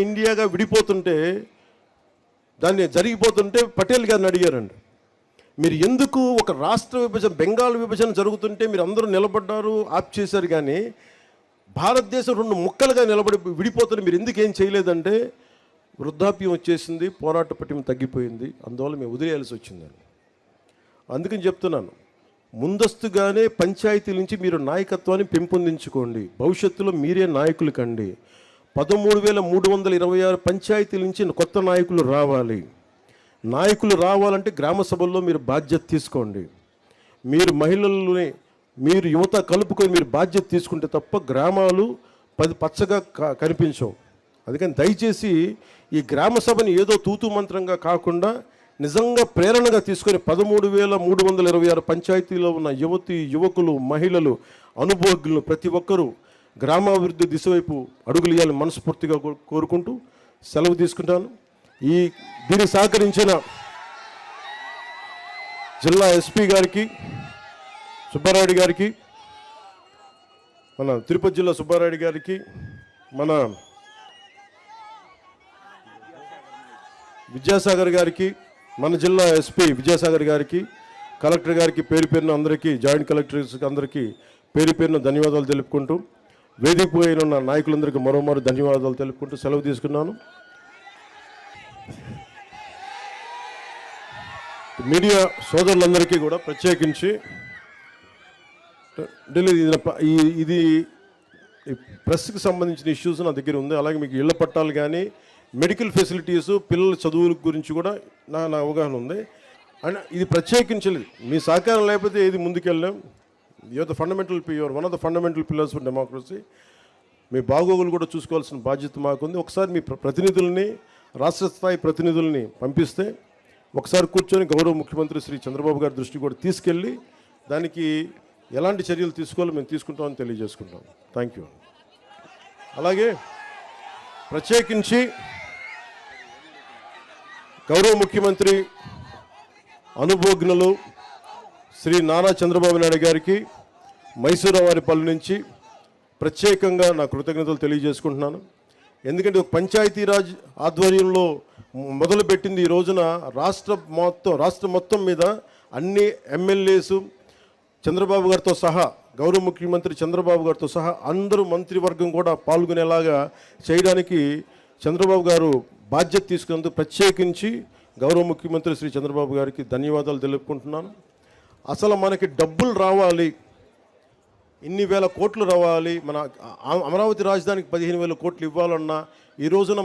ఇండియాగా విడిపోతుంటే దాన్ని జరిగిపోతుంటే పటేల్ గారిని అడిగారండి, మీరు ఎందుకు ఒక రాష్ట్ర విభజన బెంగాల్ విభజన జరుగుతుంటే మీరు అందరూ నిలబడ్డారు, ఆప్ చేశారు, కానీ భారతదేశం 2 ముక్కలుగా నిలబడి విడిపోతుంది మీరు ఎందుకు ఏం చేయలేదంటే వృద్ధాప్యం వచ్చేసింది, పోరాట పటిమ తగ్గిపోయింది, అందువల్ల మేము వదిలేయాల్సి వచ్చిందని. అందుకని చెప్తున్నాను, ముందస్తుగానే పంచాయతీల నుంచి మీరు నాయకత్వాన్ని పెంపొందించుకోండి, భవిష్యత్తులో మీరే నాయకులు కండి. 13,326 పంచాయతీల నుంచి కొత్త నాయకులు రావాలి. నాయకులు రావాలంటే గ్రామ సభల్లో మీరు బాధ్యత తీసుకోండి. మీరు మహిళల్ని, మీరు యువత కలుపుకొని మీరు బాధ్యత తీసుకుంటే తప్ప గ్రామాలు పచ్చగా కనిపించవు. అందుకని దయచేసి ఈ గ్రామ సభని ఏదో తూతు మంత్రంగా కాకుండా నిజంగా ప్రేరణగా తీసుకొని 13,326 పంచాయతీలో ఉన్న యువతి, యువకులు, మహిళలు, అనుభవజ్ఞులు ప్రతి ఒక్కరూ గ్రామాభివృద్ధి దిశ వైపు అడుగులు వేయాలని మనస్ఫూర్తిగా కోరుకుంటూ సెలవు తీసుకుంటాను. దీనికి సహకరించిన జిల్లా ఎస్పీ గారికి, సుబ్బారాయుడు గారికి, మన తిరుపతి జిల్లా సుబ్బారాయుడు గారికి, మన విద్యాసాగర్ గారికి, మన జిల్లా ఎస్పీ విద్యాసాగర్ గారికి, కలెక్టర్ గారికి పేరు పేరున అందరికీ, జాయింట్ కలెక్టర్స్ అందరికీ పేరు పేరున ధన్యవాదాలు తెలుపుకుంటూ, వేదిక పోయిన ఉన్న నాయకులందరికీ మరోమారు ధన్యవాదాలు తెలుపుకుంటూ సెలవు తీసుకున్నాను. మీడియా సోదరులందరికీ కూడా ప్రత్యేకించి ఇది ప్రెస్కి సంబంధించిన ఇష్యూస్ నా దగ్గర ఉంది. అలాగే మీకు ఇళ్ల పట్టాలు కానీ, మెడికల్ ఫెసిలిటీసు, పిల్లల చదువుల గురించి కూడా నా అవగాహన ఉంది. అండ్ ఇది ప్రత్యేకించలేదు, మీ సహకారం లేకపోతే ఏది ముందుకెళ్ళాం. One of the fundamental pillars for democracy. మీ బాగోగులు కూడా చూసుకోవాల్సిన బాధ్యత మాకుంది. ఒకసారి మీ ప్రతినిధుల్ని, రాష్ట్ర స్థాయి ప్రతినిధుల్ని పంపిస్తే ఒకసారి కూర్చొని గౌరవ ముఖ్యమంత్రి శ్రీ చంద్రబాబు గారి దృష్టి కూడా తీసుకెళ్ళి దానికి ఎలాంటి చర్యలు తీసుకోవాలో మేము తీసుకుంటామని తెలియజేసుకుంటాం. Thank you. అలాగే ప్రత్యేకించి గౌరవ ముఖ్యమంత్రి అనుభవజ్ఞులు శ్రీ నారా చంద్రబాబు నాయుడు గారికి మైసూరావారిపల్లి నుంచి ప్రత్యేకంగా నా కృతజ్ఞతలు తెలియజేసుకుంటున్నాను. ఎందుకంటే ఒక పంచాయతీరాజ్ ఆధ్వర్యంలో మొదలుపెట్టింది ఈ రోజున రాష్ట్ర మొత్తం మీద అన్ని ఎమ్మెల్యేసు చంద్రబాబు గారితో సహా, గౌరవ ముఖ్యమంత్రి చంద్రబాబు గారితో సహా అందరూ మంత్రివర్గం కూడా పాల్గొనేలాగా చేయడానికి చంద్రబాబు గారు బాధ్యత తీసుకున్నందుకు ప్రత్యేకించి గౌరవ ముఖ్యమంత్రి శ్రీ చంద్రబాబు గారికి ధన్యవాదాలు తెలుపుకుంటున్నాను. అసలు మనకి డబ్బులు రావాలి, ఇన్ని వేల కోట్లు రావాలి, మన అమరావతి రాజధానికి 15,000 కోట్లు ఇవ్వాలన్నా ఈ రోజున